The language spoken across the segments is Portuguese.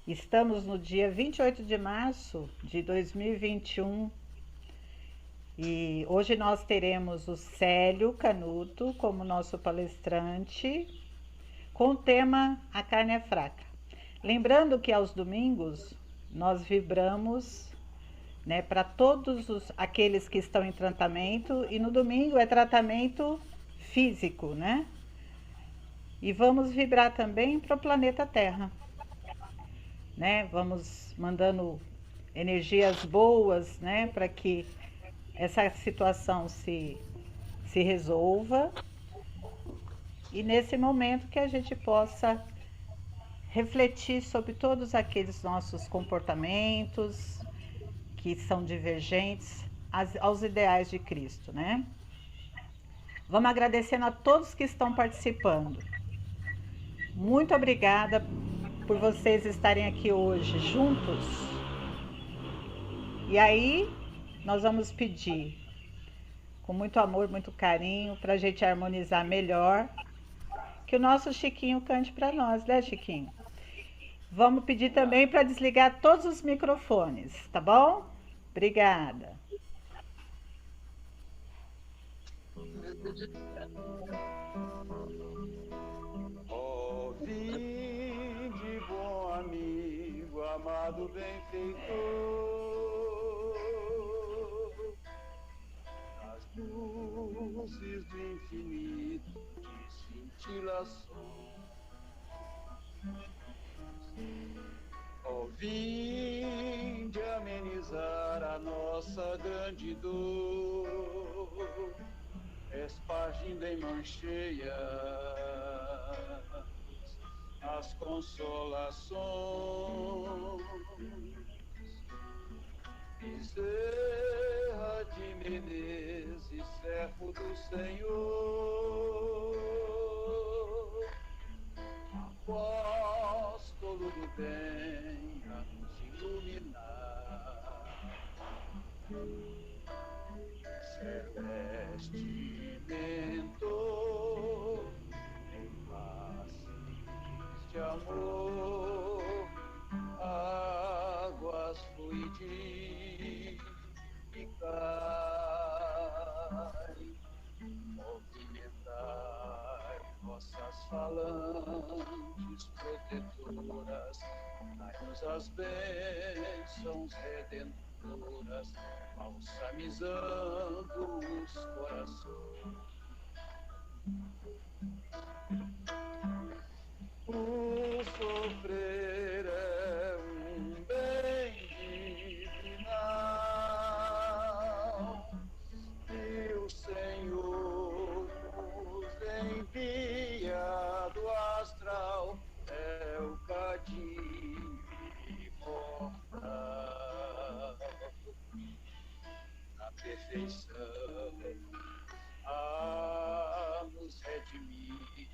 Estamos no dia 28 de março de 2021 e hoje nós teremos o Célio Canuto como nosso palestrante com o tema A Carne é Fraca. Lembrando que aos domingos nós vibramos, né, para aqueles que estão em tratamento, e no domingo é tratamento físico, né? E vamos vibrar também para o planeta Terra, né? Vamos mandando energias boas, né, para que essa situação se resolva, e nesse momento que a gente possa refletir sobre todos aqueles nossos comportamentos que são divergentes aos ideais de Cristo, né? Vamos agradecendo a todos que estão participando. Muito obrigada por vocês estarem aqui hoje juntos. E aí, nós vamos pedir, com muito amor, muito carinho, para a gente harmonizar melhor, que o nosso Chiquinho cante para nós, né, Chiquinho? Vamos pedir também para desligar todos os microfones, tá bom? Obrigada. Ó, vinde, bom amigo, amado benfeitor, nas luzes do infinito de cintilações. Ó, vinde amenizar a nossa grande dor, espargindo em mãos cheias as consolações. Bezerra de Menezes, servo do Senhor, apóstolo do bem, a nos iluminar. Celeste mentor, em faces de amor, águas fluidificais, movimentai vossas falanges protetoras, dai-nos as bênçãos redentoras, balsamizando os corações. O sofrer é um bem divinal, e o Senhor nos envia do astral, é o cadinho imortal. A perfeição a nos redimir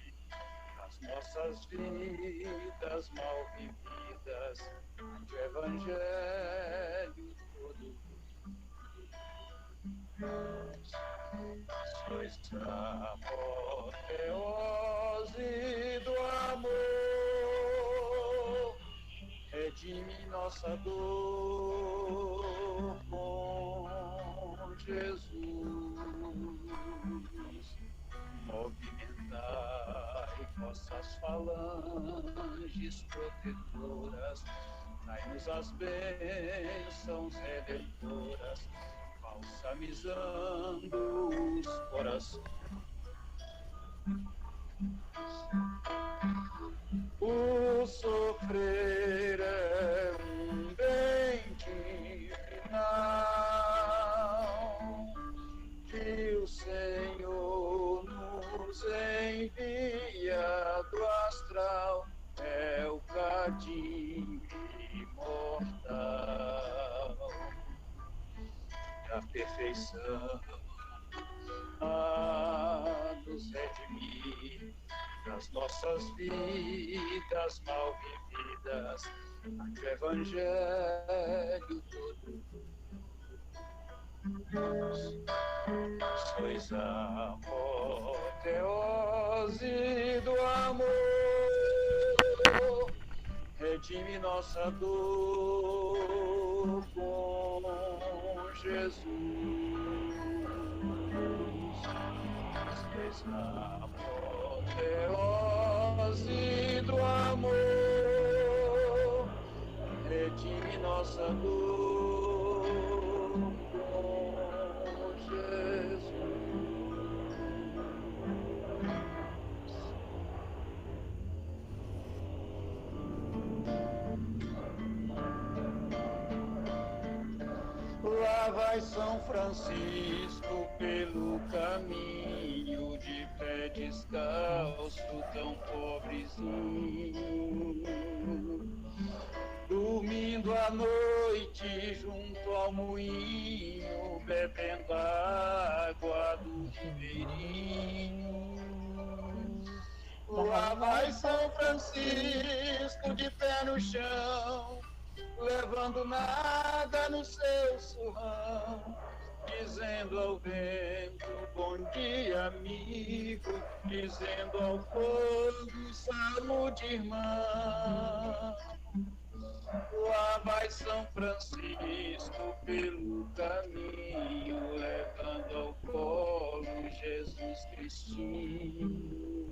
das nossas vidas mal vividas, ante o Evangelho todo. Sois a apoteose do amor, redime nossa dor com Jesus. Movimentai vossas falanges protetoras, dai-nos as bênçãos redentoras, balsamizando os corações. O sofrer é um bem divinal, que o Senhor nos envia do astral, é o cadinho imortal. Da perfeição a nos redimir das nossas vidas mal vividas, ante o Evangelho todo. Sois a apoteose do amor, redime nossa dor com Jesus. Fez a apoteose do amor, redime nossa dor com Jesus. Lá vai São Francisco pelo caminho, de pé descalço, tão pobrezinho, dormindo à noite junto ao moinho, bebendo a água do ribeirinho. Lá vai São Francisco de pé no chão, levando nada no seu surrão, dizendo ao vento, bom dia amigo, dizendo ao fogo, saúde irmã. Lá vai São Francisco pelo caminho, levando ao colo Jesus Cristinho,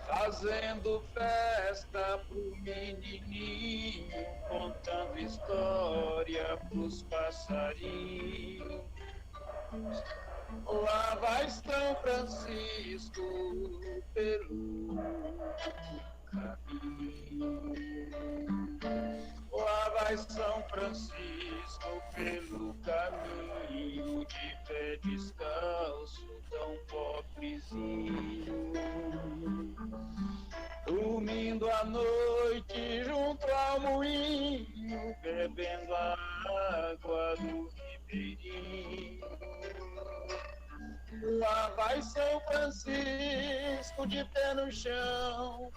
fazendo festa pro menininho, contando história pros passarinhos. Lá vai São Francisco pelo caminho. Lá vai São Francisco pelo caminho, de pé descalço, tão pobrezinho, dormindo à noite junto ao moinho, bebendo a água do ribeirinho. Lá vai São Francisco de pé no chão,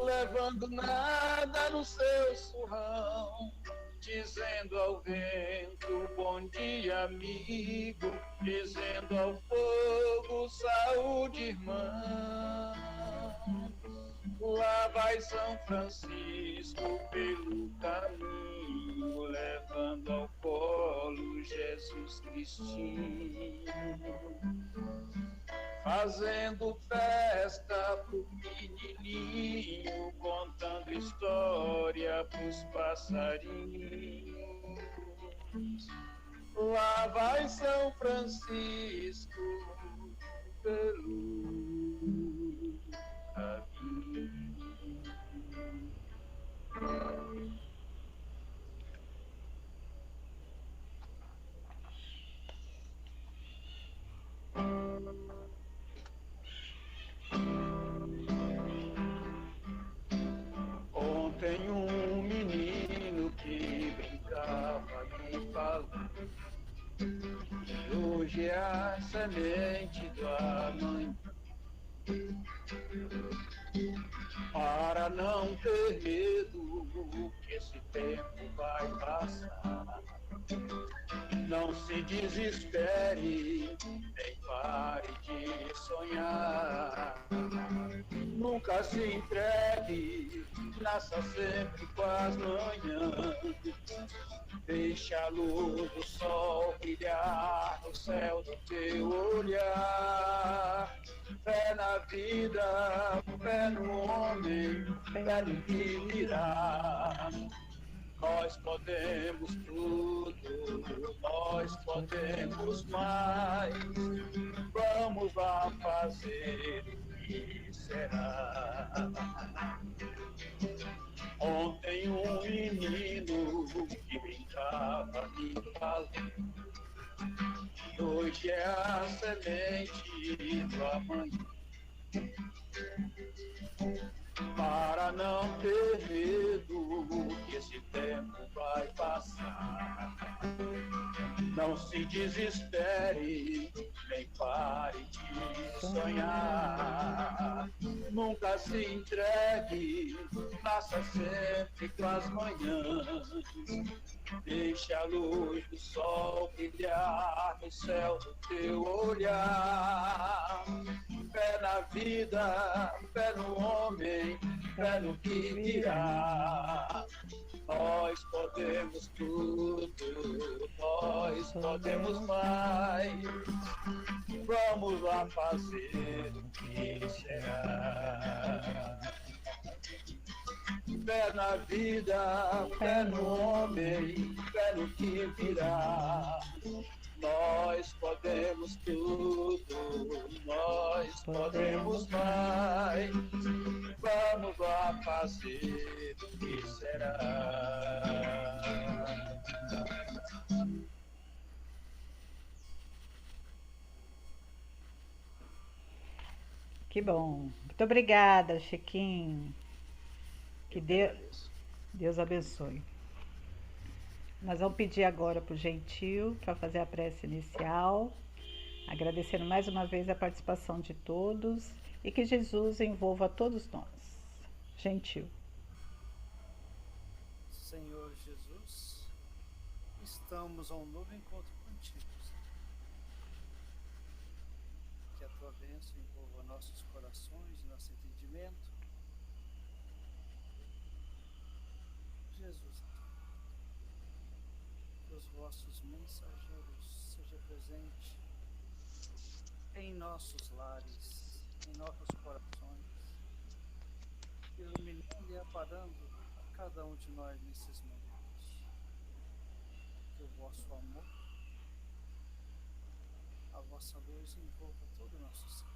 levando nada no seu surrão, dizendo ao vento, bom dia amigo, dizendo ao fogo, saúde irmã. Lá vai São Francisco pelo caminho, levando ao colo Jesus Cristinho, fazendo festa pro menininho, contando história pros passarinhos. Lá vai São Francisco pelo caminho. Ontem um menino que brincava me falou que hoje é a semente do amanhã. Para não ter medo que esse tempo vai passar, não se desespere, nem pare de sonhar. Nunca se entregue, nasça sempre com as manhãs. Deixa a luz do sol brilhar no céu do teu olhar. Fé na vida, fé no homem, fé no que virá. Nós podemos tudo, nós podemos mais. Vamos lá fazer o que será. Ontem um menino que brincava me falou que hoje é a semente do amanhã. Para não ter medo que esse tempo vai passar, não se desespere, nem pare de sonhar. Nunca se entregue, nasça sempre com as manhãs. Deixe a luz do sol brilhar no céu do teu olhar. Fé na vida, fé no homem, fé no que virá. Nós podemos tudo, nós podemos mais. Vamos lá fazer o que será. Fé na vida, fé no homem, fé no que virá. Nós podemos tudo, nós podemos mais. Vamos lá fazer o que será. Que bom. Muito obrigada, Chiquinho. Que Deus abençoe. Nós vamos pedir agora para o Gentil para fazer a prece inicial, agradecendo mais uma vez a participação de todos e que Jesus envolva todos nós. Gentil. Senhor Jesus, estamos a um novo encontro contigo, Senhor. Que a tua bênção envolva nossos corações, nosso entendimento. Jesus, que os vossos mensageiros sejam presentes em nossos lares, em nossos corações, iluminando e aparando a cada um de nós nesses momentos. Que o vosso amor, a vossa luz envolva todo o nosso ser,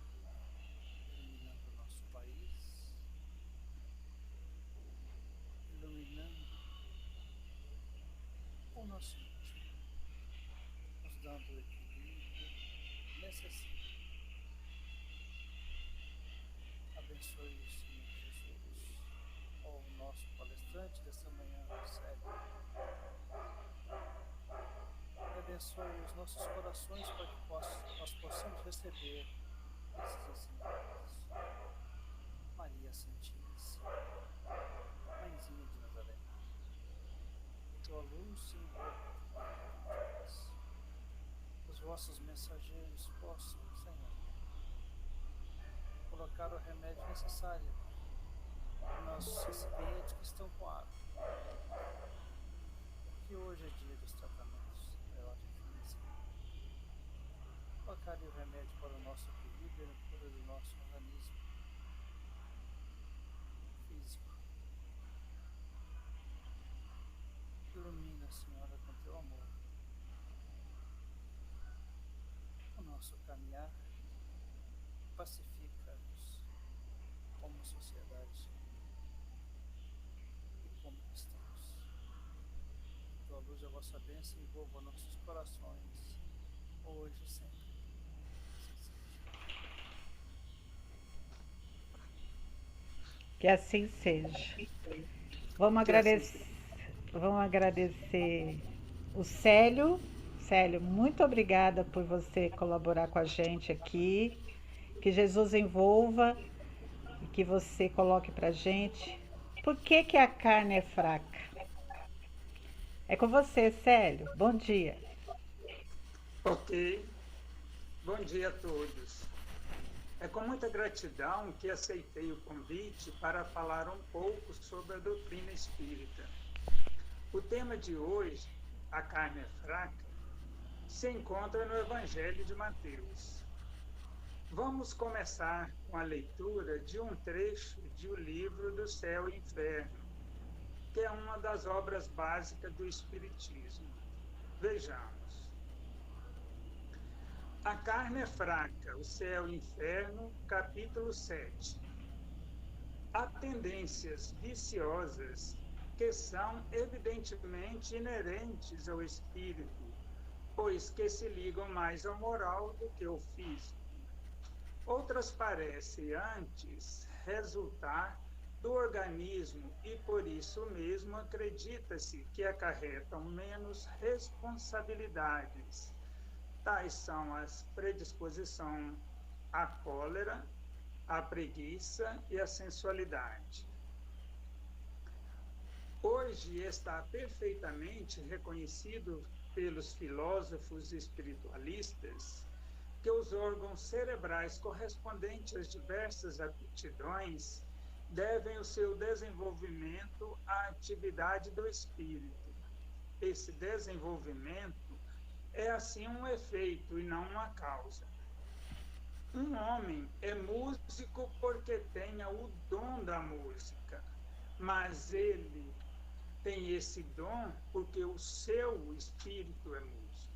iluminando o nosso país, iluminando o nosso íntimo, nos dando o equilíbrio necessário. Abençoe o Senhor Jesus, o nosso palestrante dessa manhã, Célio. Abençoe os nossos corações para que nós possamos receber esses ensinamentos. Maria Santíssima, Mãezinha de Nazaré, que tua luz se envolva em nós. Os vossos mensageiros possam, Senhor, colocar o remédio necessário nos nossos recipientes que estão com água. Que hoje é dia dos tratamentos da aorta física. Colocar o remédio para o nosso equilíbrio e a cura do nosso organismo físico. Ilumina, Senhora, com teu amor o nosso caminhar, pacifica-nos como sociedade e como cristãos. Tua luz e a vossa bênção envolva nossos corações, hoje e sempre. Que assim seja. Vamos agradecer o Célio. Célio, muito obrigada por você colaborar com a gente aqui. Que Jesus envolva e que você coloque pra gente por que a carne é fraca. É com você, Célio. Bom dia. Ok. Bom dia a todos. É com muita gratidão que aceitei o convite para falar um pouco sobre a doutrina espírita. O tema de hoje, a carne é fraca, se encontra no Evangelho de Mateus. Vamos começar com a leitura de um trecho do livro do Céu e Inferno, que é uma das obras básicas do Espiritismo. Vejamos. A carne é fraca, o céu e o inferno, capítulo 7. Há tendências viciosas que são evidentemente inerentes ao espírito, pois que se ligam mais ao moral do que ao físico. Outras parecem antes resultar do organismo e por isso mesmo acredita-se que acarretam menos responsabilidades. Tais são as predisposição à cólera, a preguiça e a sensualidade. Hoje está perfeitamente reconhecido pelos filósofos espiritualistas que os órgãos cerebrais correspondentes às diversas aptidões devem o seu desenvolvimento à atividade do espírito. Esse desenvolvimento é assim um efeito e não uma causa. Um homem é músico porque tenha o dom da música, mas ele tem esse dom porque o seu espírito é músico.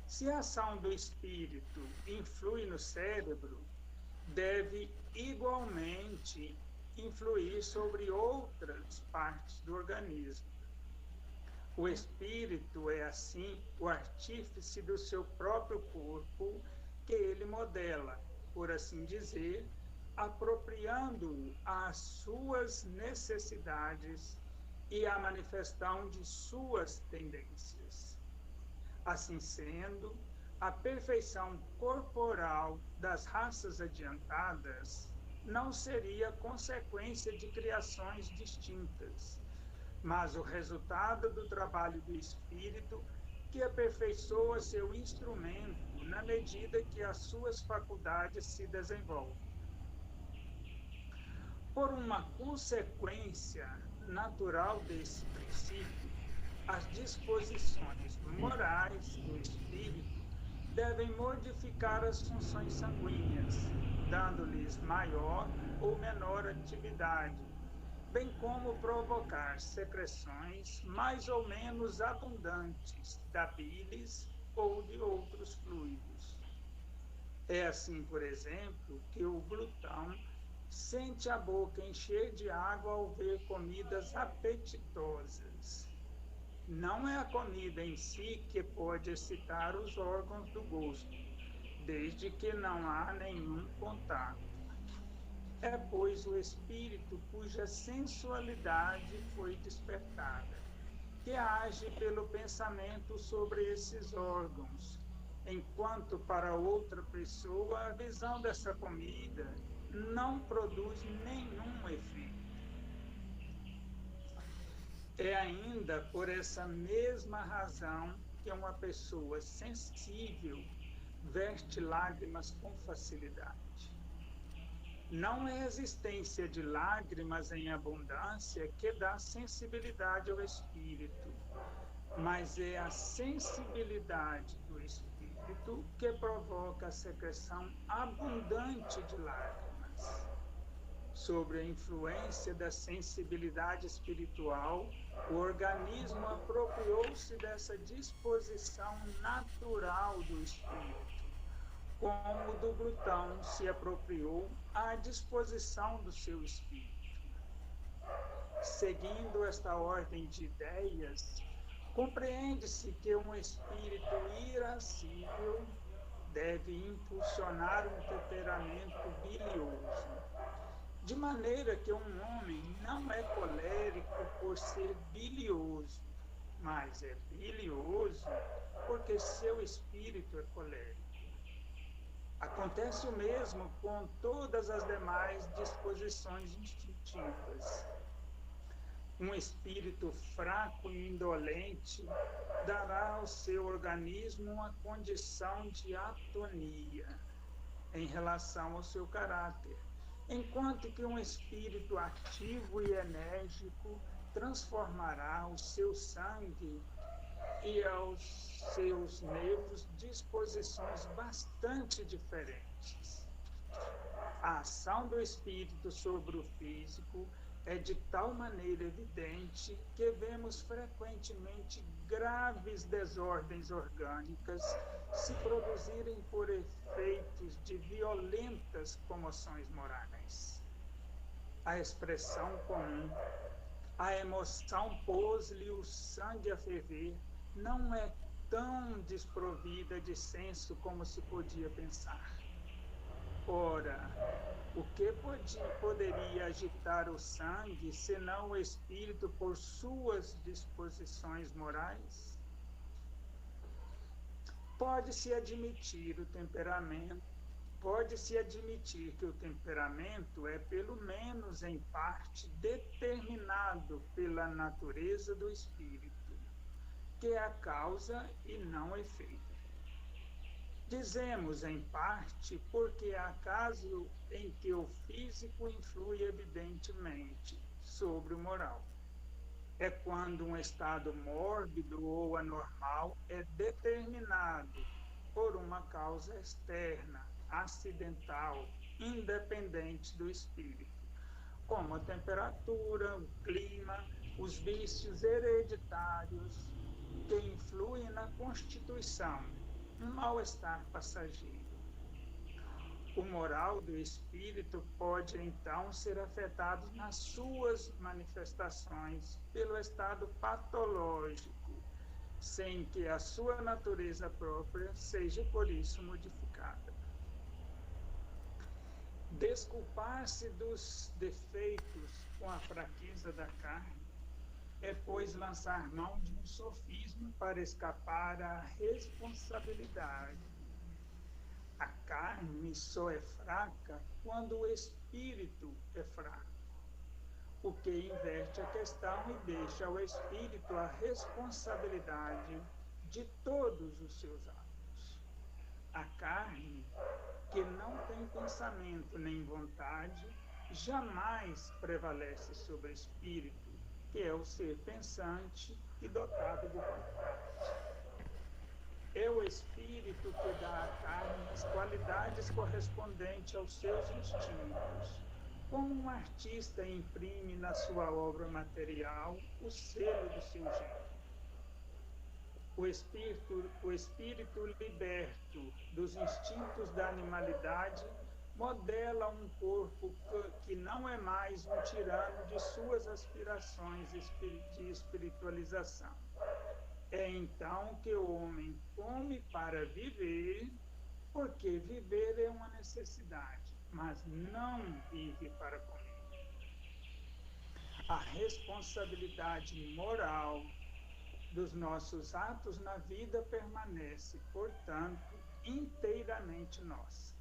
Se a ação do espírito influi no cérebro, deve igualmente influir sobre outras partes do organismo. O espírito é, assim, o artífice do seu próprio corpo, que ele modela, por assim dizer, apropriando-o às suas necessidades e à manifestação de suas tendências. Assim sendo, a perfeição corporal das raças adiantadas não seria consequência de criações distintas, mas o resultado do trabalho do espírito que aperfeiçoa seu instrumento na medida que as suas faculdades se desenvolvem. Por uma consequência natural desse princípio, as disposições morais do espírito devem modificar as funções sanguíneas, dando-lhes maior ou menor atividade, bem como provocar secreções mais ou menos abundantes da bilis ou de outros fluidos. É assim, por exemplo, que o glutão sente a boca encher de água ao ver comidas apetitosas. Não é a comida em si que pode excitar os órgãos do gosto, desde que não há nenhum contato. É, pois, o espírito cuja sensualidade foi despertada, que age pelo pensamento sobre esses órgãos, enquanto para outra pessoa a visão dessa comida não produz nenhum efeito. É ainda por essa mesma razão que uma pessoa sensível verte lágrimas com facilidade. Não é a existência de lágrimas em abundância que dá sensibilidade ao espírito, mas é a sensibilidade do espírito que provoca a secreção abundante de lágrimas. Sobre a influência da sensibilidade espiritual, o organismo apropriou-se dessa disposição natural do espírito, como o do glutão se apropriou à disposição do seu espírito. Seguindo esta ordem de ideias, compreende-se que um espírito irascível deve impulsionar um temperamento bilioso, de maneira que um homem não é colérico por ser bilioso, mas é bilioso porque seu espírito é colérico. Acontece o mesmo com todas as demais disposições instintivas. Um espírito fraco e indolente dará ao seu organismo uma condição de atonia em relação ao seu caráter, enquanto que um espírito ativo e enérgico transformará o seu sangue e aos seus nervos disposições bastante diferentes. A ação do espírito sobre o físico é de tal maneira evidente que vemos frequentemente graves desordens orgânicas se produzirem por efeitos de violentas comoções morais. A expressão comum, a emoção pôs-lhe o sangue a ferver, não é tão desprovida de senso como se podia pensar. Ora, o que poderia agitar o sangue, senão o espírito por suas disposições morais? Pode-se admitir o temperamento pode-se admitir que o temperamento é, pelo menos em parte, determinado pela natureza do espírito, que é a causa e não o efeito. Dizemos em parte porque há caso em que o físico influi evidentemente sobre o moral. É quando um estado mórbido ou anormal é determinado por uma causa externa, acidental, independente do espírito, como a temperatura, o clima, os vícios hereditários que influem na constituição, um mal-estar passageiro. O moral do espírito pode, então, ser afetado nas suas manifestações pelo estado patológico, sem que a sua natureza própria seja, por isso, modificada. Desculpar-se dos defeitos com a fraqueza da carne é, pois, lançar mão de um sofisma para escapar à responsabilidade. A carne só é fraca quando o espírito é fraco, o que inverte a questão e deixa ao espírito a responsabilidade de todos os seus atos. A carne, que não tem pensamento nem vontade, jamais prevalece sobre o espírito, que é o ser pensante e dotado de vontade. É o espírito que dá à carne as qualidades correspondentes aos seus instintos, como um artista imprime na sua obra material o selo do seu gênio. O espírito liberto dos instintos da animalidade modela um corpo que não é mais um tirano de suas aspirações de espiritualização. É então que o homem come para viver, porque viver é uma necessidade, mas não vive para comer. A responsabilidade moral dos nossos atos na vida permanece, portanto, inteiramente nossa.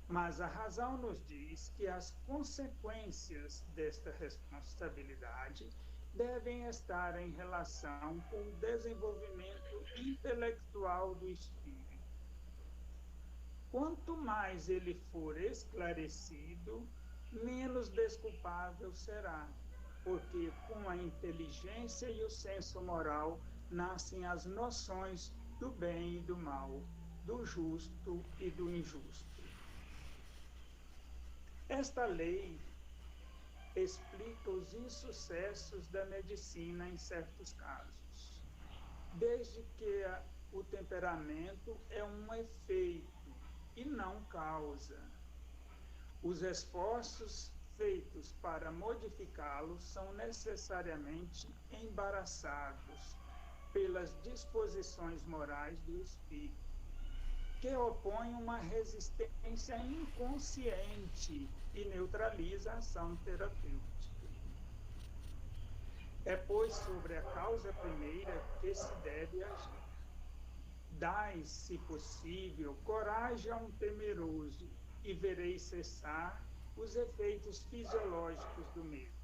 Mas a razão nos diz que as consequências desta responsabilidade devem estar em relação com o desenvolvimento intelectual do espírito. Quanto mais ele for esclarecido, menos desculpável será, porque com a inteligência e o senso moral nascem as noções do bem e do mal, do justo e do injusto. Esta lei explica os insucessos da medicina em certos casos, desde que o temperamento é um efeito e não causa. Os esforços feitos para modificá-lo são necessariamente embaraçados pelas disposições morais do espírito, que opõem uma resistência inconsciente e neutraliza a ação terapêutica. É, pois, sobre a causa primeira que se deve agir. Dai, se possível, coragem a um temeroso, e vereis cessar os efeitos fisiológicos do mesmo.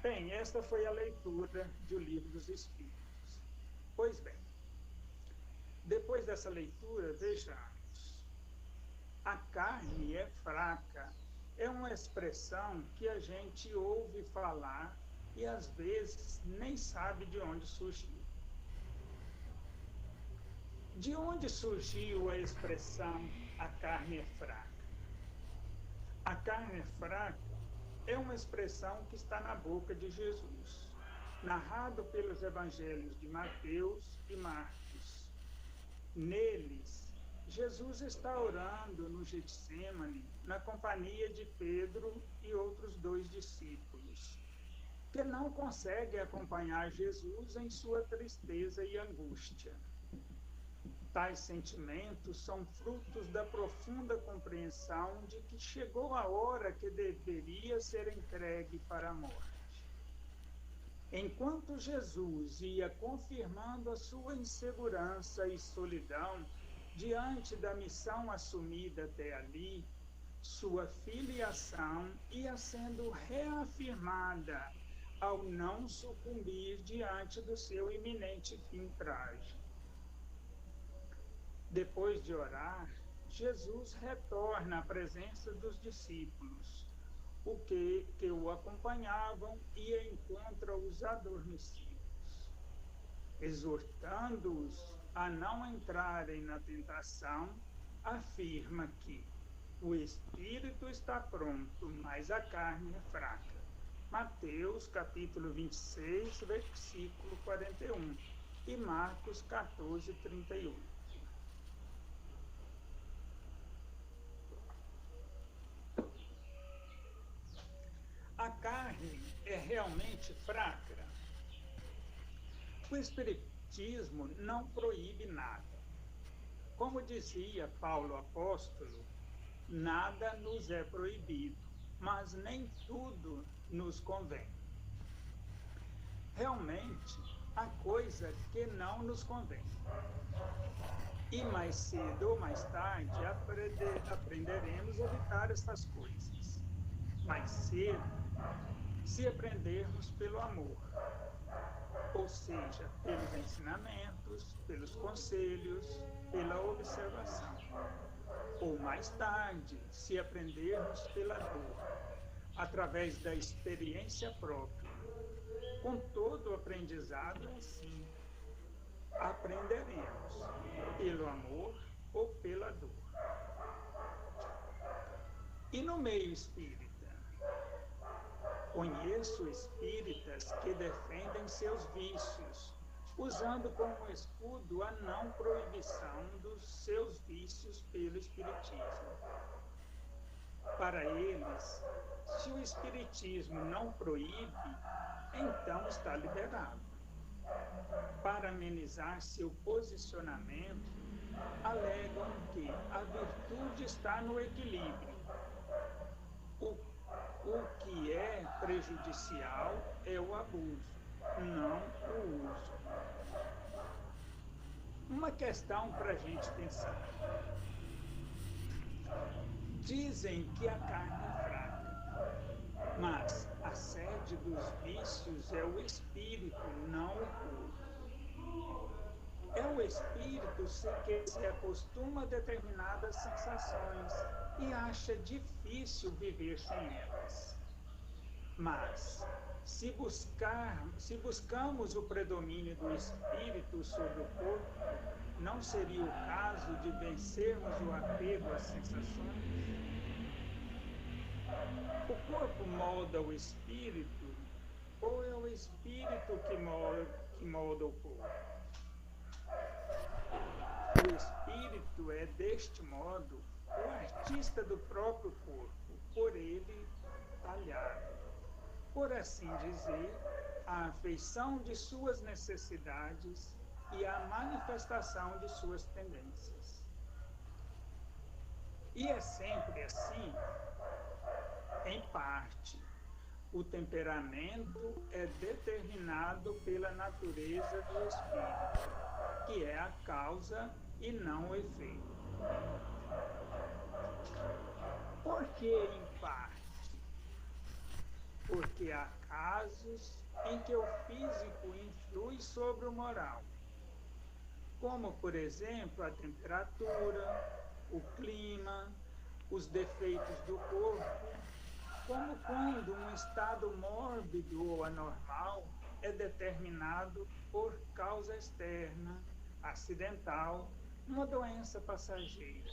Bem, esta foi a leitura do Livro dos Espíritos. Pois bem, depois dessa leitura, vejamos. A carne é fraca. É uma expressão que a gente ouve falar e às vezes nem sabe de onde surgiu. De onde surgiu a expressão a carne é fraca? A carne é fraca é uma expressão que está na boca de Jesus, narrado pelos evangelhos de Mateus e Marcos. Neles, Jesus está orando no Getsêmani, na companhia de Pedro e outros 2 discípulos, que não conseguem acompanhar Jesus em sua tristeza e angústia. Tais sentimentos são frutos da profunda compreensão de que chegou a hora que deveria ser entregue para a morte. Enquanto Jesus ia confirmando a sua insegurança e solidão, diante da missão assumida até ali, sua filiação ia sendo reafirmada ao não sucumbir diante do seu iminente fim trágico. Depois de orar, Jesus retorna à presença dos discípulos, que o acompanhavam, e encontra os adormecidos, exortando-os a não entrarem na tentação, afirma que o espírito está pronto, mas a carne é fraca. Mateus capítulo 26, versículo 41 e Marcos 14, 38. A carne é realmente fraca? O Espiritismo não proíbe nada. Como dizia Paulo apóstolo, nada nos é proibido, mas nem tudo nos convém. Realmente, há coisa que não nos convém. E mais cedo ou mais tarde aprenderemos a evitar essas coisas. Mais cedo, se aprendermos pelo amor, ou seja, pelos ensinamentos, pelos conselhos, pela observação. Ou mais tarde, se aprendermos pela dor, através da experiência própria. Com todo o aprendizado é assim. Aprenderemos pelo amor ou pela dor. E no meio espírita? Conheço espíritas que defendem seus vícios, usando como escudo a não proibição dos seus vícios pelo espiritismo. Para eles, se o espiritismo não proíbe, então está liberado. Para amenizar seu posicionamento, alegam que a virtude está no equilíbrio. O que é prejudicial é o abuso, não o uso. Uma questão para a gente pensar. Dizem que a carne é fraca, mas a sede dos vícios é o espírito, não o corpo. É o espírito que se acostuma a determinadas sensações e acha difícil viver sem elas. Mas, se buscamos o predomínio do espírito sobre o corpo, não seria o caso de vencermos o apego às sensações? O corpo molda o espírito, ou é o espírito que molda o corpo? O espírito é, deste modo, o artista do próprio corpo, por ele talhado. Por assim dizer, a afeição de suas necessidades e a manifestação de suas tendências. E é sempre assim? Em parte. O temperamento é determinado pela natureza do espírito, que é a causa e não o efeito. Por que em parte? Porque há casos em que o físico influi sobre o moral, como, por exemplo, a temperatura, o clima, os defeitos do corpo, como quando um estado mórbido ou anormal é determinado por causa externa, acidental, uma doença passageira.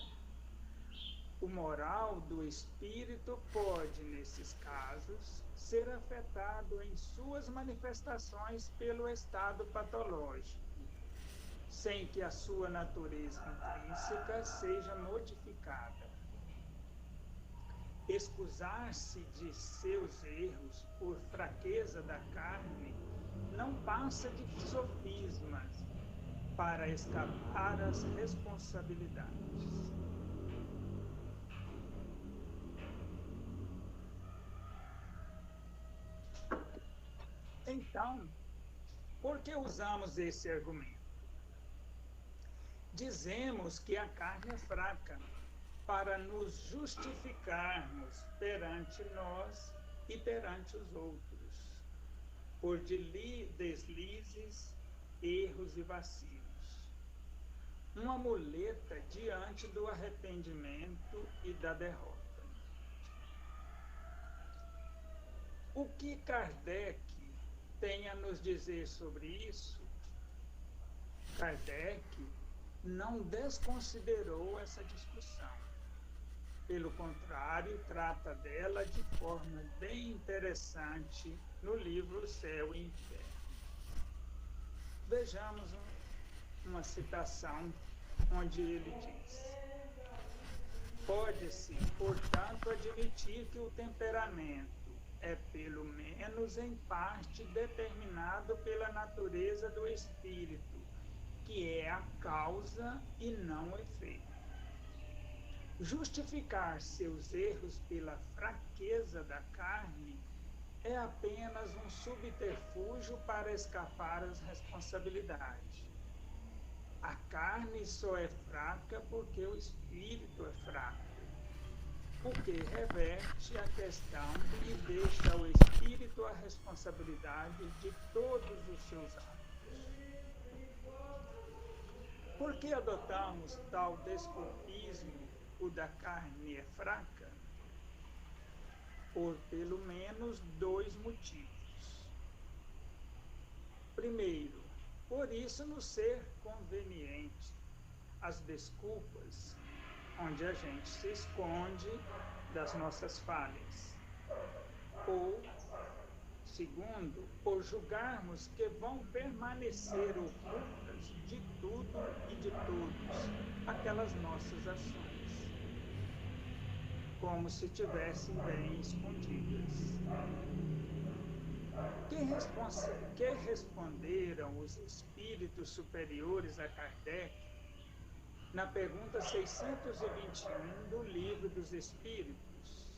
O moral do espírito pode, nesses casos, ser afetado em suas manifestações pelo estado patológico, sem que a sua natureza intrínseca seja modificada. Excusar-se de seus erros por fraqueza da carne não passa de sofismas para escapar às responsabilidades. Então, por que usamos esse argumento? dizemos que a carne é fraca para nos justificarmos perante nós e perante os outros, por deslizes, erros e vacilos. Uma muleta diante do arrependimento e da derrota. O que Kardec tem a nos dizer sobre isso? Kardec não desconsiderou essa discussão. Pelo contrário, trata dela de forma bem interessante no livro Céu e Inferno. Vejamos uma citação onde ele diz: pode-se, portanto, admitir que o temperamento é, pelo menos em parte, determinado pela natureza do espírito, que é a causa e não o efeito. Justificar seus erros pela fraqueza da carne é apenas um subterfúgio para escapar às responsabilidades. A carne só é fraca porque o espírito é fraco, porque reverte a questão e deixa ao espírito a responsabilidade de todos os seus atos. Por que adotamos tal desculpismo, o da carne é fraca? Por pelo menos 2 motivos. Primeiro, por isso nos ser conveniente as desculpas, onde a gente se esconde das nossas falhas. Ou, segundo, por julgarmos que vão permanecer ocultas de tudo e de todos aquelas nossas ações, como se tivessem bem escondidas. Que responderam os espíritos superiores a Kardec na pergunta 621 do Livro dos Espíritos?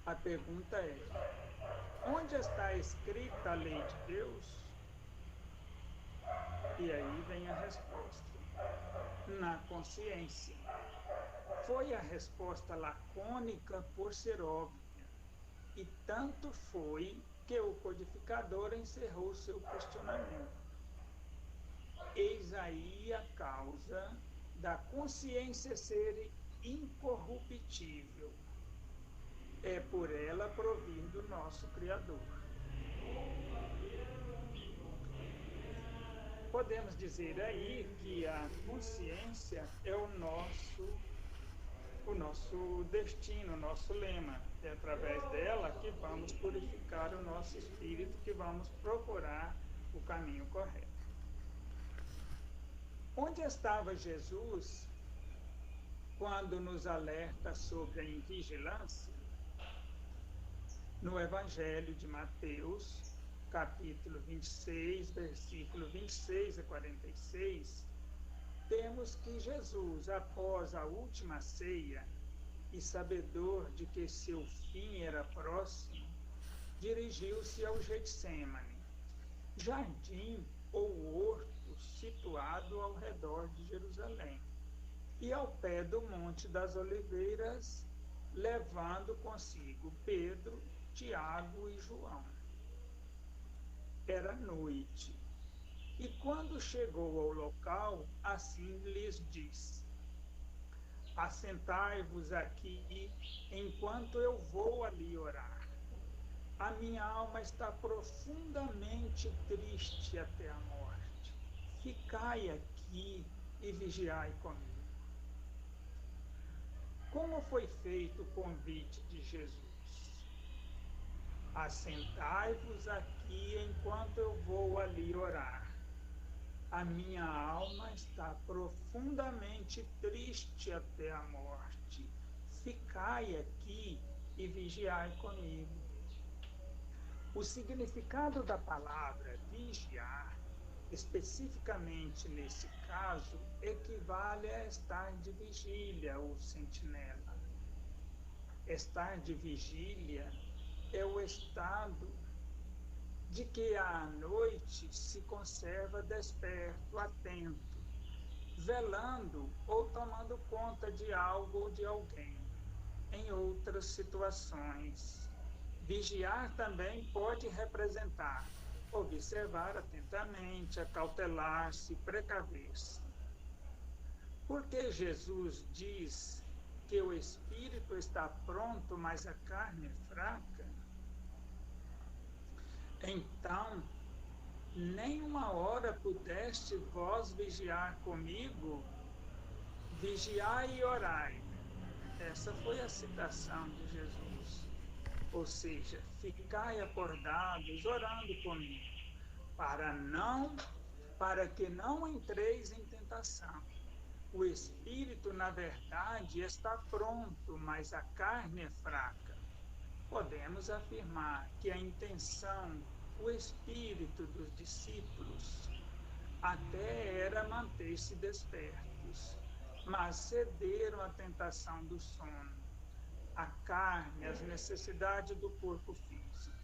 A pergunta é: onde está escrita a lei de Deus? E aí vem a resposta: na consciência. Foi a resposta lacônica por ser óbvia, e tanto foi que o codificador encerrou seu questionamento. Eis aí a causa da consciência ser incorruptível. É por ela provindo o nosso Criador. Podemos dizer aí que a consciência é o nosso destino, o nosso lema. É através dela que vamos purificar o nosso espírito, que vamos procurar o caminho correto. Onde estava Jesus quando nos alerta sobre a invigilância? No Evangelho de Mateus, capítulo 26, versículo 26 a 46, temos que Jesus, após a última ceia, e sabedor de que seu fim era próximo, dirigiu-se ao Getsêmani, jardim ou horto situado ao redor de Jerusalém, e ao pé do Monte das Oliveiras, levando consigo Pedro, Tiago e João. Era noite, e quando chegou ao local, assim lhes disse: assentai-vos aqui enquanto eu vou ali orar. A minha alma está profundamente triste até a morte. Ficai aqui e vigiai comigo. Como foi feito o convite de Jesus? Assentai-vos aqui enquanto eu vou ali orar. A minha alma está profundamente triste até a morte. Ficai aqui e vigiai comigo. O significado da palavra vigiar, especificamente nesse caso, equivale a estar de vigília ou sentinela. Estar de vigília é o estado de que à noite se conserva desperto, atento, velando ou tomando conta de algo ou de alguém. Em outras situações, vigiar também pode representar observar atentamente, acautelar-se, precaver-se. Porque Jesus diz que o espírito está pronto, mas a carne é fraca? Então, nem uma hora pudeste vós vigiar comigo? Vigiai e orai. Essa foi a citação de Jesus. Ou seja, ficai acordados, orando comigo, para que não entreis em tentação. O espírito, na verdade, está pronto, mas a carne é fraca. Podemos afirmar que a intenção, o espírito dos discípulos, até era manter-se despertos, mas cederam à tentação do sono, à carne, às necessidades do corpo físico.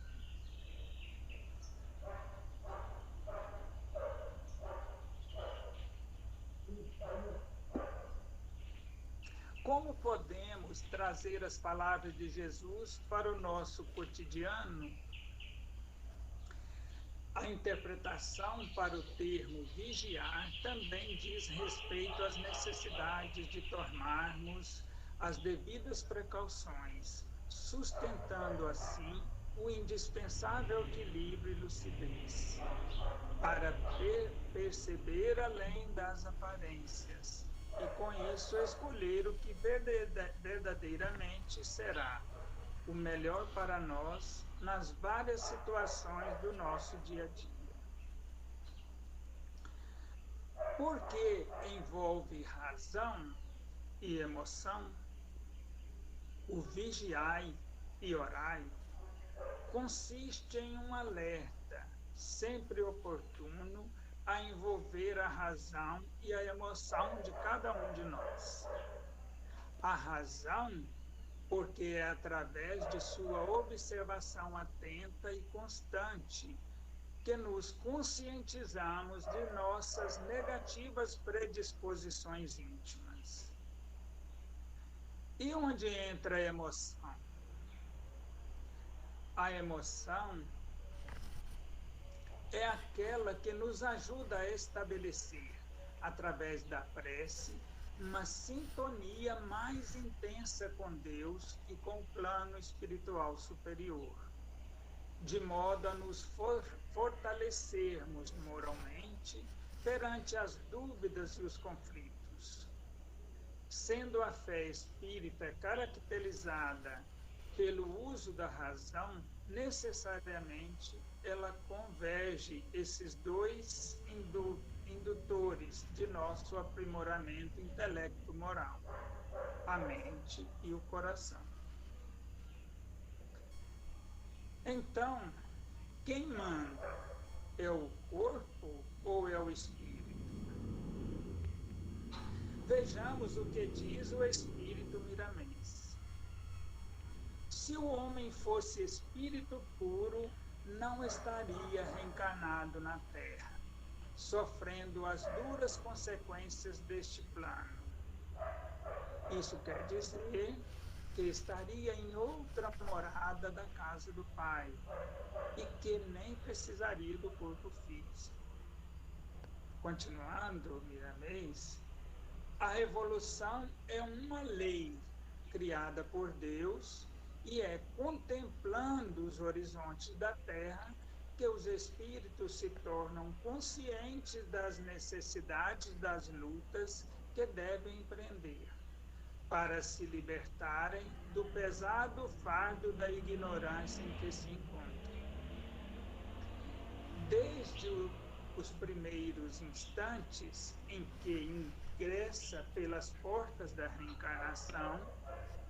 Como podemos trazer as palavras de Jesus para o nosso cotidiano? A interpretação para o termo vigiar também diz respeito às necessidades de tomarmos as devidas precauções, sustentando assim o indispensável equilíbrio e lucidez, para perceber além das aparências, e com isso escolher o que verdadeiramente será o melhor para nós nas várias situações do nosso dia a dia. Porque envolve razão e emoção, o vigiai e orai consiste em um alerta sempre oportuno a envolver a razão e a emoção de cada um de nós. A razão, porque é através de sua observação atenta e constante que nos conscientizamos de nossas negativas predisposições íntimas. E onde entra a emoção? A emoção é aquela que nos ajuda a estabelecer, através da prece, uma sintonia mais intensa com Deus e com o plano espiritual superior, de modo a nos fortalecermos moralmente perante as dúvidas e os conflitos. Sendo a fé espírita caracterizada pelo uso da razão, necessariamente ela converge esses dois indutores de nosso aprimoramento intelecto-moral, a mente e o coração. Então, quem manda? É o corpo ou é o espírito? Vejamos o que diz o espírito Miramês. Se o homem fosse espírito puro, não estaria reencarnado na Terra, sofrendo as duras consequências deste plano. Isso quer dizer que estaria em outra morada da casa do Pai e que nem precisaria do corpo físico. Continuando, Miramês, a evolução é uma lei criada por Deus e é contemplando os horizontes da Terra que os espíritos se tornam conscientes das necessidades das lutas que devem empreender, para se libertarem do pesado fardo da ignorância em que se encontram. Desde os primeiros instantes em que ingressa pelas portas da reencarnação,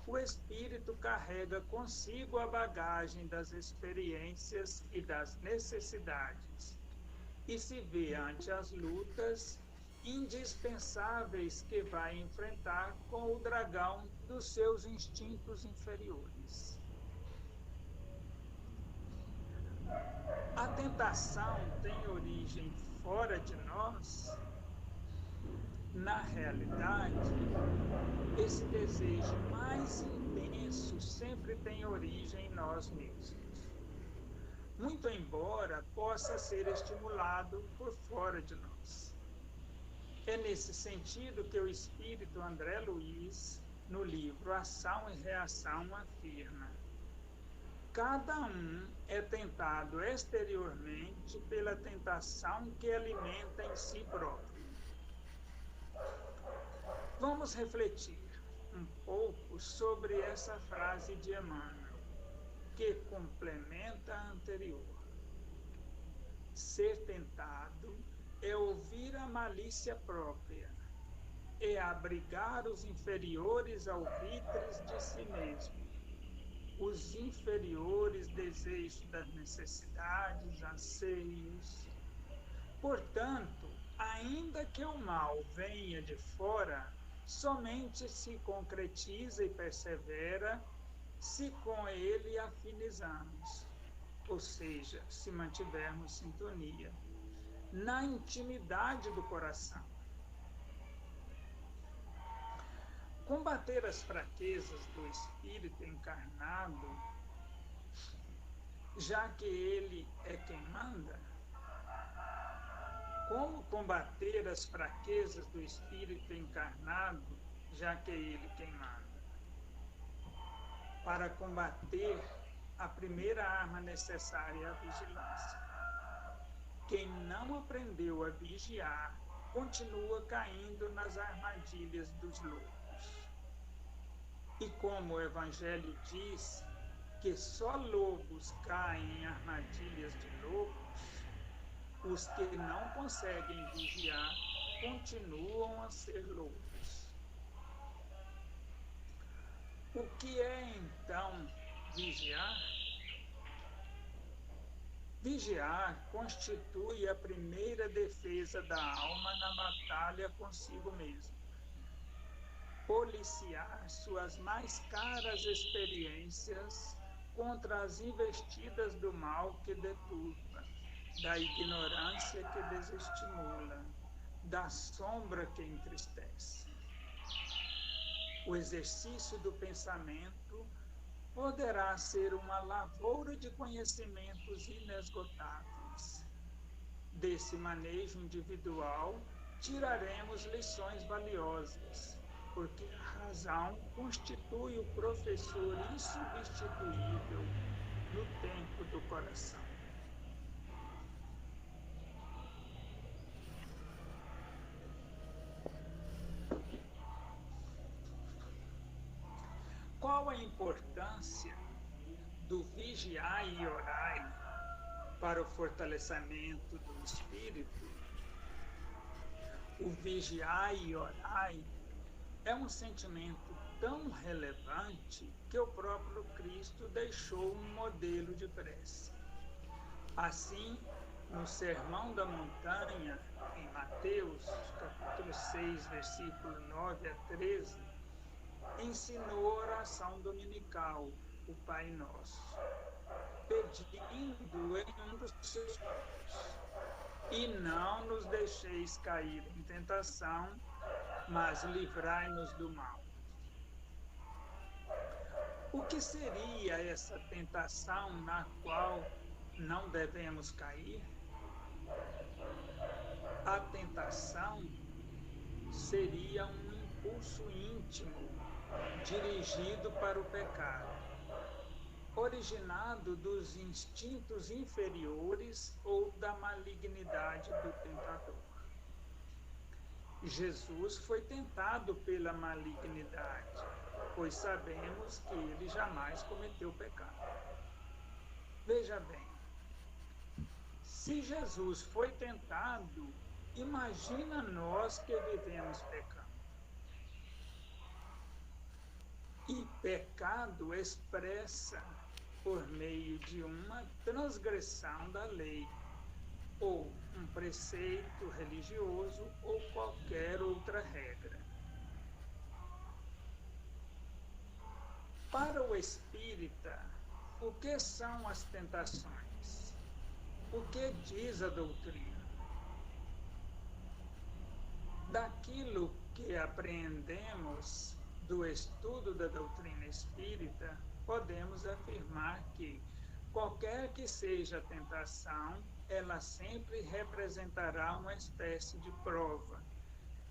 o espírito carrega consigo a bagagem das experiências e das necessidades e se vê ante as lutas indispensáveis que vai enfrentar com o dragão dos seus instintos inferiores. A tentação tem origem fora de nós? Na realidade, esse desejo mais intenso sempre tem origem em nós mesmos, muito embora possa ser estimulado por fora de nós. É nesse sentido que o espírito André Luiz, no livro Ação e Reação, afirma: cada um é tentado exteriormente pela tentação que alimenta em si próprio. Vamos refletir um pouco sobre essa frase de Emmanuel, que complementa a anterior. Ser tentado é ouvir a malícia própria, é abrigar os inferiores alvitres de si mesmo, os inferiores desejos das necessidades, anseios. Portanto, ainda que o mal venha de fora, somente se concretiza e persevera se com ele afinizarmos, ou seja, se mantivermos sintonia, na intimidade do coração. Combater as fraquezas do espírito encarnado, já que ele é quem manda. Como combater as fraquezas do espírito encarnado, já que é ele quem manda? Para combater, a primeira arma necessária é a vigilância. Quem não aprendeu a vigiar, continua caindo nas armadilhas dos lobos. E como o Evangelho diz que só lobos caem em armadilhas de lobos, os que não conseguem vigiar continuam a ser lobos. O que é, então, vigiar? Vigiar constitui a primeira defesa da alma na batalha consigo mesmo. Policiar suas mais caras experiências contra as investidas do mal que deturpa, da ignorância que desestimula, da sombra que entristece. O exercício do pensamento poderá ser uma lavoura de conhecimentos inesgotáveis. Desse manejo individual, tiraremos lições valiosas, porque a razão constitui o professor insubstituível no tempo do coração. Qual a importância do vigiar e orar para o fortalecimento do espírito? O vigiar e orar é um sentimento tão relevante que o próprio Cristo deixou um modelo de prece. Assim, no Sermão da Montanha, em Mateus, capítulo 6, versículo 9 a 13, ensinou a oração dominical, o Pai Nosso, pedindo em um dos seus pontos: e não nos deixeis cair em tentação, mas livrai-nos do mal. O que seria essa tentação na qual não devemos cair? A tentação seria um impulso íntimo dirigido para o pecado, originado dos instintos inferiores ou da malignidade do tentador. Jesus foi tentado pela malignidade, pois sabemos que ele jamais cometeu pecado. Veja bem, se Jesus foi tentado, imagina nós que vivemos pecando. E pecado expressa por meio de uma transgressão da lei, ou um preceito religioso, ou qualquer outra regra. Para o espírita, o que são as tentações? O que diz a doutrina? Daquilo que apreendemos do estudo da doutrina espírita, podemos afirmar que, qualquer que seja a tentação, ela sempre representará uma espécie de prova,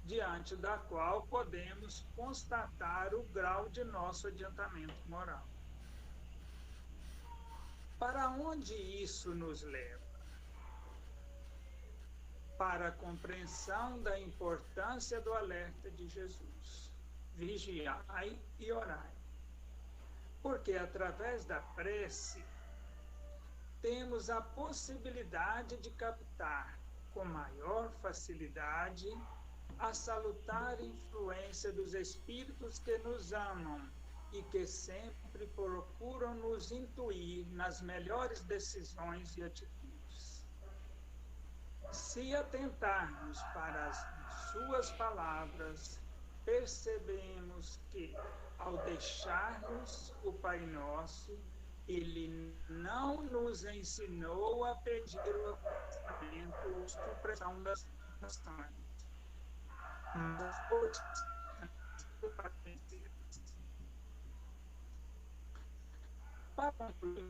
diante da qual podemos constatar o grau de nosso adiantamento moral. Para onde isso nos leva? Para a compreensão da importância do alerta de Jesus: vigiai e orai. Porque através da prece temos a possibilidade de captar com maior facilidade a salutar influência dos espíritos que nos amam e que sempre procuram nos intuir nas melhores decisões e atitudes. Se atentarmos para as suas palavras, percebemos que, ao deixarmos o Pai Nosso, ele não nos ensinou a pedir o afastamento ou supressão das nações, mas para concluir,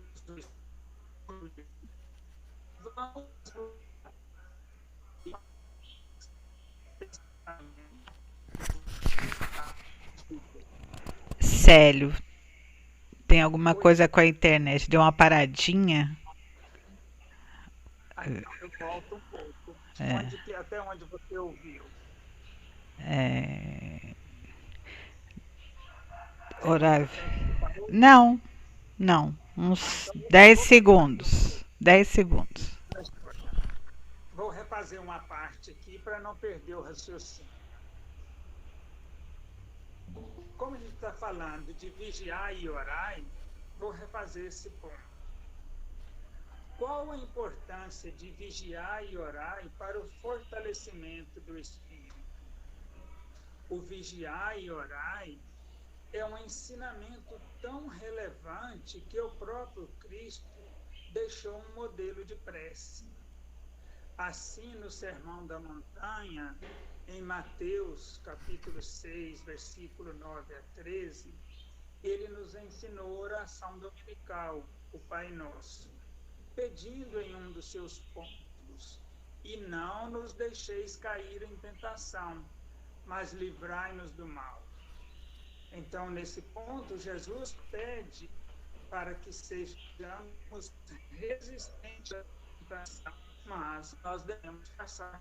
vamos Célio, tem alguma coisa com a internet? Deu uma paradinha? eu volto um pouco. Até onde você ouviu? Horário. Não, não. Uns 10 segundos. 10 segundos. Vou refazer uma parte aqui para não perder o raciocínio. Como a gente está falando de vigiar e orar, vou refazer esse ponto. Qual a importância de vigiar e orar para o fortalecimento do espírito? O vigiar e orar é um ensinamento tão relevante que o próprio Cristo deixou um modelo de prece. Assim, no Sermão da Montanha, em Mateus, capítulo 6, versículo 9 a 13, ele nos ensinou a oração dominical, o Pai Nosso, pedindo em um dos seus pontos: e não nos deixeis cair em tentação, mas livrai-nos do mal. Então, nesse ponto, Jesus pede para que sejamos resistentes à tentação, mas nós devemos passar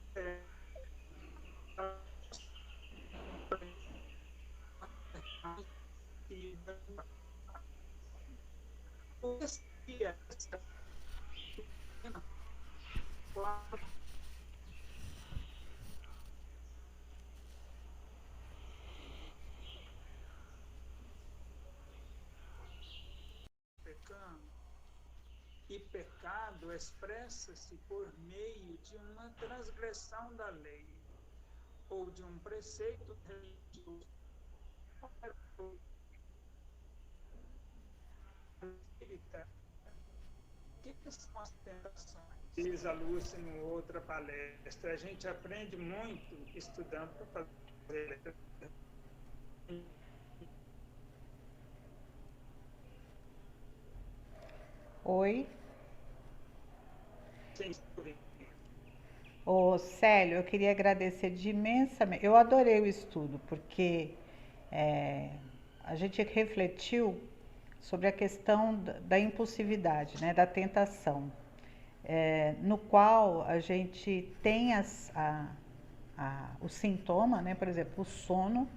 e pecado expressa-se por meio de uma transgressão da lei ou de um preceito religioso. O que são as tentações? Diz a Lúcia em outra palestra, a gente aprende muito estudando para fazer. Oi? Sim. Ô, Célio, eu queria agradecer de imensamente. Eu adorei o estudo, porque a gente refletiu sobre a questão da impulsividade, né, da tentação, no qual a gente tem o sintoma, né, por exemplo, o sono,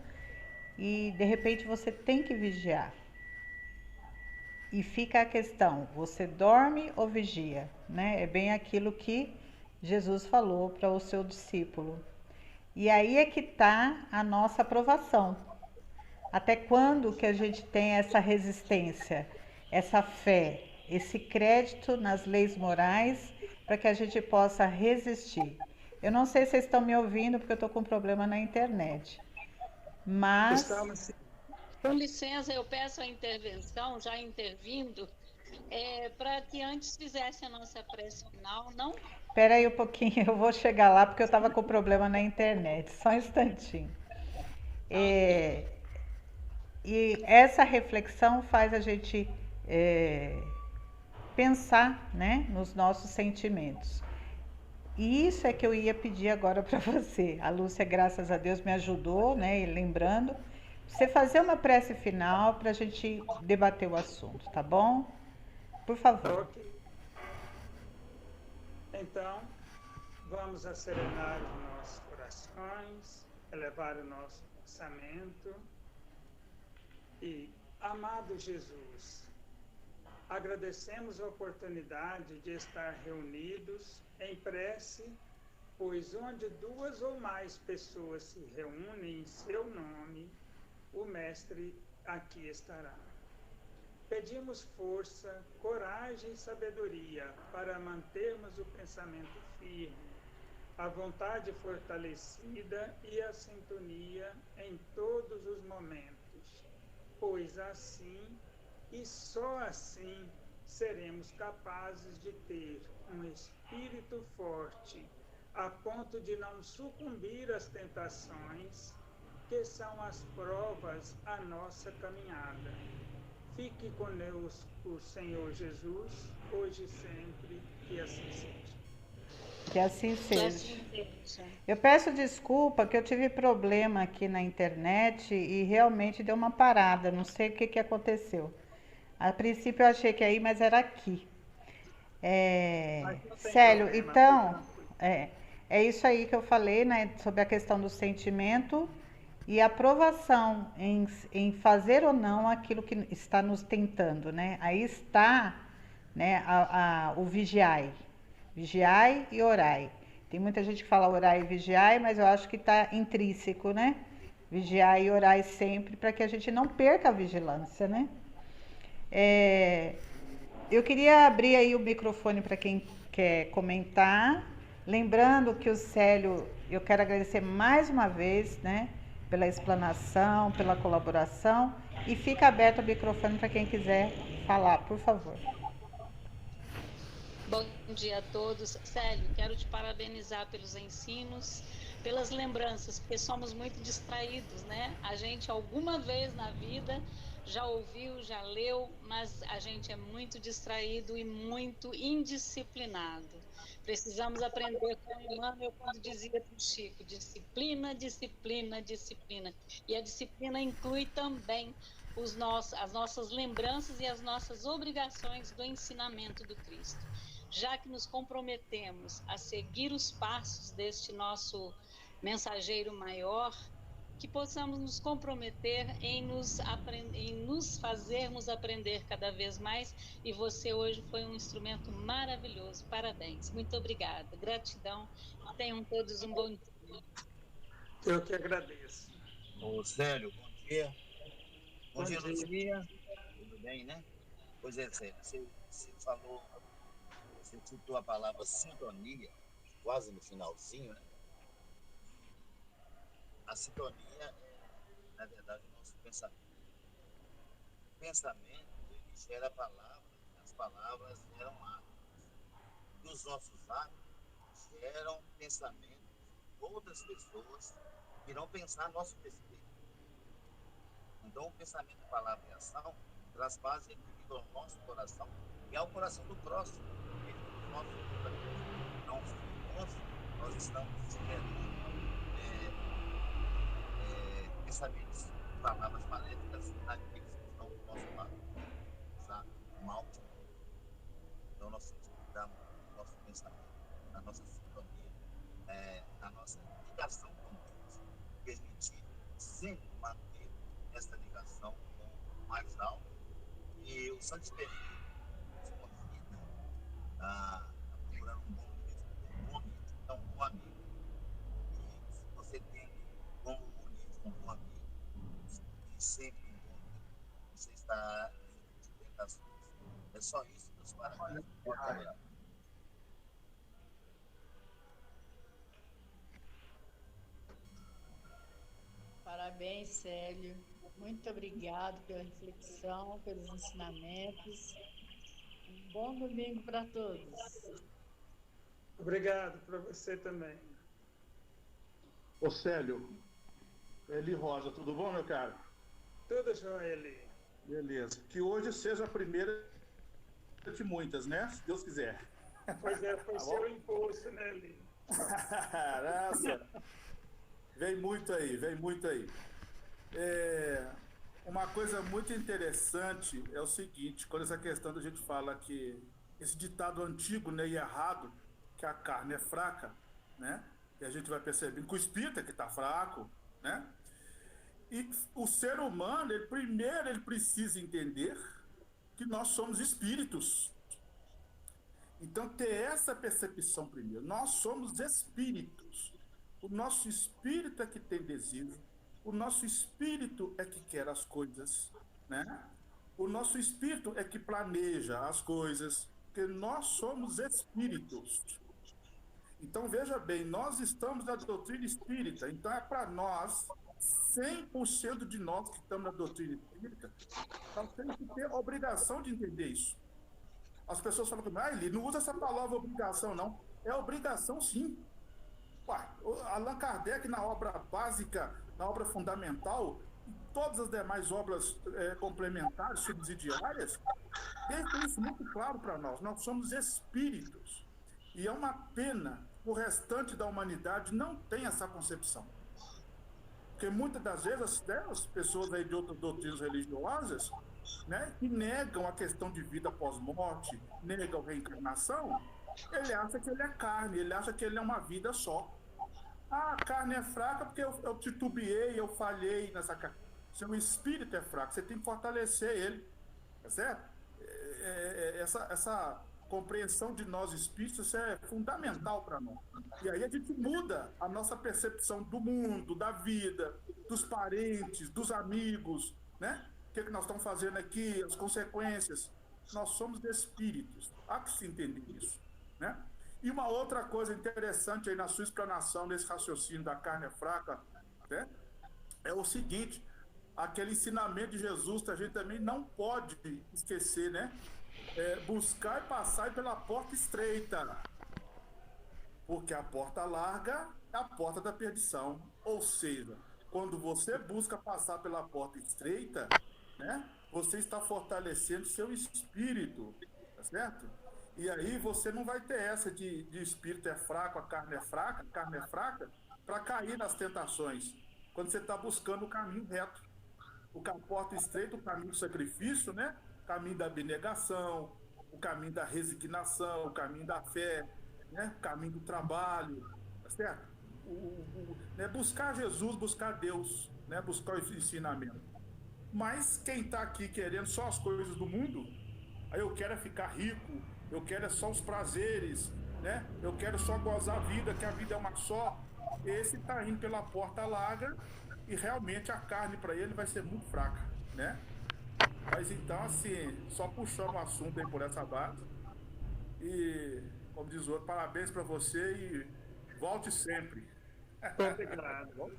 e de repente você tem que vigiar. E fica a questão, você dorme ou vigia? Né? É bem aquilo que Jesus falou para o seu discípulo. E aí é que está a nossa aprovação. Até quando que a gente tem essa resistência, essa fé, esse crédito nas leis morais para que a gente possa resistir? Eu não sei se vocês estão me ouvindo porque eu estou com problema na internet. Mas... Com licença, eu peço a intervenção, já intervindo, Para que antes fizesse a nossa prece final, não? Espera aí um pouquinho, eu vou chegar lá porque eu estava com problema na internet. Só um instantinho. Tá ok. É, e essa reflexão faz a gente é, pensar, né, nos nossos sentimentos. E isso é que eu ia pedir agora para você. A Lúcia, graças a Deus, me ajudou, né? E lembrando, você fazer uma prece final para a gente debater o assunto, tá bom? Por favor. Ok. Então, vamos acerenar os nossos corações, elevar o nosso pensamento e, amado Jesus, agradecemos a oportunidade de estar reunidos em prece, pois onde duas ou mais pessoas se reúnem em seu nome, o Mestre aqui estará. Pedimos força, coragem e sabedoria para mantermos o pensamento firme, a vontade fortalecida e a sintonia em todos os momentos, pois assim e só assim seremos capazes de ter um espírito forte, a ponto de não sucumbir às tentações que são as provas à nossa caminhada. Fique conosco, Senhor Jesus, hoje e sempre, que assim seja. Que assim Que seja. assim seja. Eu peço desculpa que eu tive problema aqui na internet e realmente deu uma parada. Não sei o que aconteceu. A princípio eu achei que aí, mas era aqui. Mas não tem Célio, problema, fique então, tranquilo. é isso aí que eu falei, né, sobre a questão do sentimento e aprovação em fazer ou não aquilo que está nos tentando, né? Aí está, né, o vigiai. Vigiai e orai. Tem muita gente que fala orai e vigiai, mas eu acho que está intrínseco, né? Vigiai e orai sempre para que a gente não perca a vigilância, né? É, eu queria abrir aí o microfone para quem quer comentar. Lembrando que o Célio, eu quero agradecer mais uma vez, né, pela explanação, pela colaboração. E fica aberto o microfone para quem quiser falar, por favor. Bom dia a todos. Célio, quero te parabenizar pelos ensinos, pelas lembranças, porque somos muito distraídos, né? A gente alguma vez na vida já ouviu, já leu, mas a gente é muito distraído e muito indisciplinado. Precisamos aprender com o Emmanuel quando dizia para o Chico: disciplina, disciplina, disciplina. E a disciplina inclui também as nossas lembranças e as nossas obrigações do ensinamento do Cristo. Já que nos comprometemos a seguir os passos deste nosso mensageiro maior, que possamos nos comprometer em nos fazermos aprender cada vez mais. E você hoje foi um instrumento maravilhoso. Parabéns. Muito obrigada. Gratidão. Tenham todos um bom dia. Eu que agradeço. Ô, Célio, bom dia. Bom Bom dia, dia. Lucia. Tudo bem, né? Pois é, Célio, você falou, você citou a palavra sintonia, quase no finalzinho, né? A sintonia é, na verdade, o nosso pensamento. O pensamento, ele gera palavras, as palavras geram atos. E os nossos atos geram pensamentos de outras pessoas que irão pensar a nosso respeito. Então, o pensamento, palavra e ação traz paz e equilíbrio ao nosso coração e ao coração do próximo, ele é o nosso companheiro. Então, nós estamos gerando pensamentos, palavras maléficas naqueles que estão do nosso lado, usar o mal de nós. Então, nós temos que cuidar do nosso pensamento, da nossa sintonia, da nossa ligação com Deus, permitir sempre manter essa ligação com o mais alto. E o Santos Perfeito nos convida a procurar um bom livro, um bom livro, é um bom amigo. E se você tem como um livro, um bom amigo, e sempre um bom amigo, você está livre de tentações. É só isso, meus parabéns. Parabéns, Célio. Muito obrigado pela reflexão, pelos ensinamentos. Bom domingo para todos. Obrigado para você também. Ô Célio, Eli Rosa, tudo bom, meu caro? Tudo jóia, Eli. Beleza. Que hoje seja a primeira de muitas, né? Se Deus quiser. Pois é, foi seu impulso, né, Eli? Nossa. Vem muito aí, vem muito aí. Uma coisa muito interessante é o seguinte, quando essa questão da gente fala que esse ditado antigo, né, e errado, que a carne é fraca, né? E a gente vai percebendo que o espírito é que está fraco, né? E o ser humano, primeiro ele precisa entender que nós somos espíritos. Então, ter essa percepção primeiro. Nós somos espíritos. O nosso espírito é que tem desejo. O nosso espírito é que quer as coisas, né? O nosso espírito é que planeja as coisas, porque nós somos espíritos. Então, veja bem, nós estamos na doutrina espírita, então é para nós, 100% de nós que estamos na doutrina espírita, nós temos que ter a obrigação de entender isso. As pessoas falam comigo, Eli, não usa essa palavra obrigação, não. É obrigação, sim. Ué, Allan Kardec, na obra básica, na obra fundamental, e todas as demais obras complementares, subsidiárias, deixa isso muito claro para nós. Nós somos espíritos. E é uma pena que o restante da humanidade não tem essa concepção. Porque muitas das vezes as pessoas aí de outras doutrinas religiosas, né, que negam a questão de vida pós-morte, negam a reencarnação, ele acha que ele é carne, ele acha que ele é uma vida só. Ah, a carne é fraca porque eu titubeei, eu falhei nessa carne. Seu espírito é fraco, você tem que fortalecer ele, tá certo? Essa compreensão de nós espíritos, isso é fundamental para nós. E aí a gente muda a nossa percepção do mundo, da vida, dos parentes, dos amigos, né? O que nós estamos fazendo aqui, as consequências. Nós somos espíritos. Há que se entender isso, né? E uma outra coisa interessante aí na sua explanação, nesse raciocínio da carne fraca, né? É o seguinte, aquele ensinamento de Jesus que a gente também não pode esquecer, né? Buscar e passar pela porta estreita, porque a porta larga é a porta da perdição. Ou seja, quando você busca passar pela porta estreita, né, você está fortalecendo seu espírito, tá certo? E aí você não vai ter essa de espírito é fraco, a carne é fraca, para cair nas tentações, quando você está buscando o caminho reto. A porta estreita, o caminho do sacrifício, né? O caminho da abnegação, o caminho da resignação, o caminho da fé, né? O caminho do trabalho, tá certo? Né? Buscar Jesus, buscar Deus, né? Buscar o ensinamento. Mas quem está aqui querendo só as coisas do mundo, aí eu quero é ficar rico, eu quero é só os prazeres, né? Eu quero só gozar a vida, que a vida é uma só. Esse está indo pela porta larga e realmente a carne para ele vai ser muito fraca, né? Mas então, assim, só puxando o assunto aí por essa base. E, como diz o outro, parabéns para você e volte sempre. Obrigado.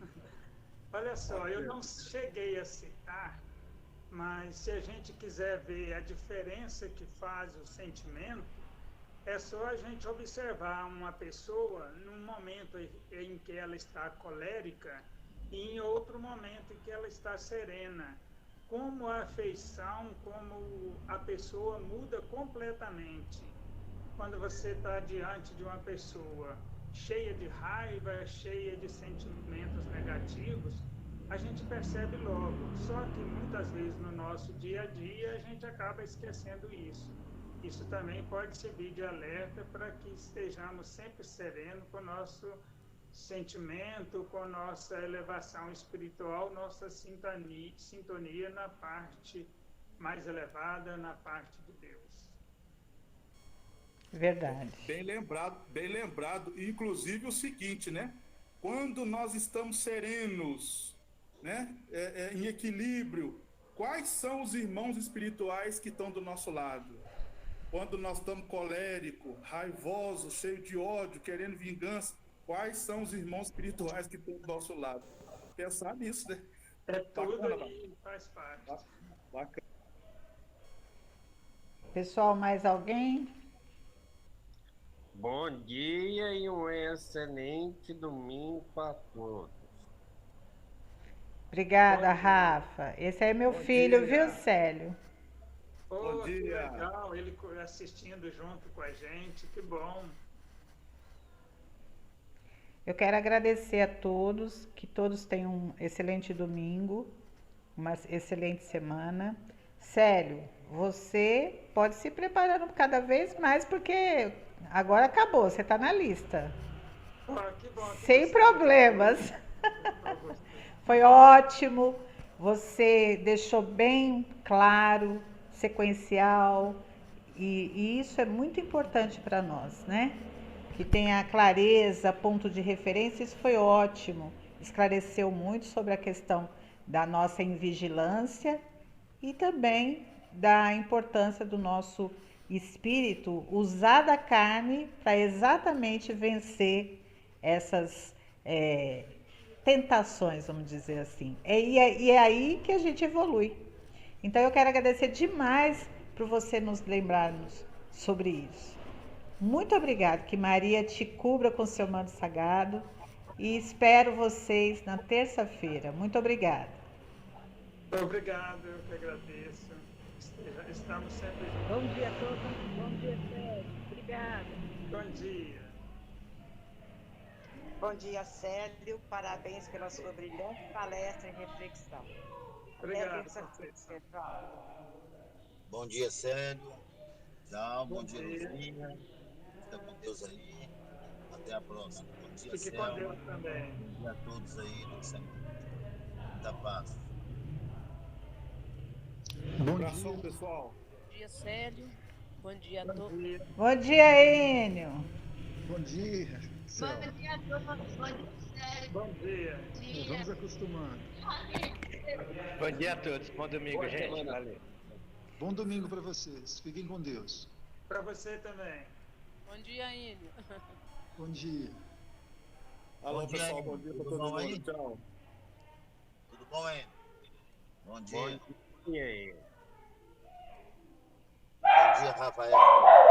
Olha só, eu não cheguei a citar, mas se a gente quiser ver a diferença que faz o sentimento, é só a gente observar uma pessoa num momento em que ela está colérica e em outro momento em que ela está serena. Como a afeição, como a pessoa muda completamente. Quando você está diante de uma pessoa cheia de raiva, cheia de sentimentos negativos, a gente percebe logo. Só que muitas vezes no nosso dia a dia a gente acaba esquecendo isso. Isso também pode servir de alerta para que estejamos sempre serenos com o nosso sentimento, com nossa elevação espiritual, nossa sintonia na parte mais elevada, na parte de Deus. Verdade. Bem lembrado. Inclusive o seguinte, né? Quando nós estamos serenos, né? Em equilíbrio, quais são os irmãos espirituais que estão do nosso lado? Quando nós estamos coléricos, raivosos, cheios de ódio, querendo vingança, quais são os irmãos espirituais que estão do nosso lado? Pensar nisso, né? Tudo aí faz parte. Bacana. Pessoal, mais alguém? Bom dia e um excelente domingo para todos. Obrigada, Bom dia. Rafa. Esse aí é meu Bom filho, dia. viu, Célio? Pô, Bom que dia. legal, ele assistindo junto com a gente, que bom. Eu quero agradecer a todos, que todos tenham um excelente domingo, uma excelente semana. Célio, você pode se preparando cada vez mais, porque agora acabou, você está na lista. Pô, que bom que Sem você problemas. gostou. Foi ótimo, você deixou bem claro, sequencial, e isso é muito importante para nós, né? Que tenha clareza, ponto de referência, isso foi ótimo. Esclareceu muito sobre a questão da nossa invigilância e também da importância do nosso espírito usar da carne para exatamente vencer essas tentações, vamos dizer assim. E é aí que a gente evolui. Então eu quero agradecer demais por você nos lembrarmos sobre isso. Muito obrigada, que Maria te cubra com seu manto sagrado e espero vocês na terça-feira. Muito obrigada. Obrigado, eu que agradeço. Estamos sempre juntos. Bom dia a todos. Bom dia, Célio. Obrigada. Bom dia. Bom dia, Célio. Parabéns pela sua brilhante palestra e reflexão. Obrigado, Até terça-feira, Conceição. pessoal. Bom dia, Célio. Tchau, bom Bom dia, dia. Luzinha. Fica com Deus aí. Até a próxima. Bom dia, Fique com Selma. Deus também. Bom dia a todos aí do Centro. Muita paz. Um abração, pessoal. Bom dia, Célio. Bom dia a Bom todos. dia. Bom dia, Enio. Bom dia, Céu. dia a todos. Bom dia, Célio. Bom dia. Vamos acostumando. Bom dia a todos. Bom domingo, gente. Valeu. Bom domingo para vocês. Fiquem com Deus. Para você também. Bom dia, Enio. Bom dia. Alô, Bom dia, pessoal. Enio. Bom dia para Tudo todo bom mundo. aí? Tchau. Tudo bom, hein? Bom dia. E aí? Bom dia, Rafael.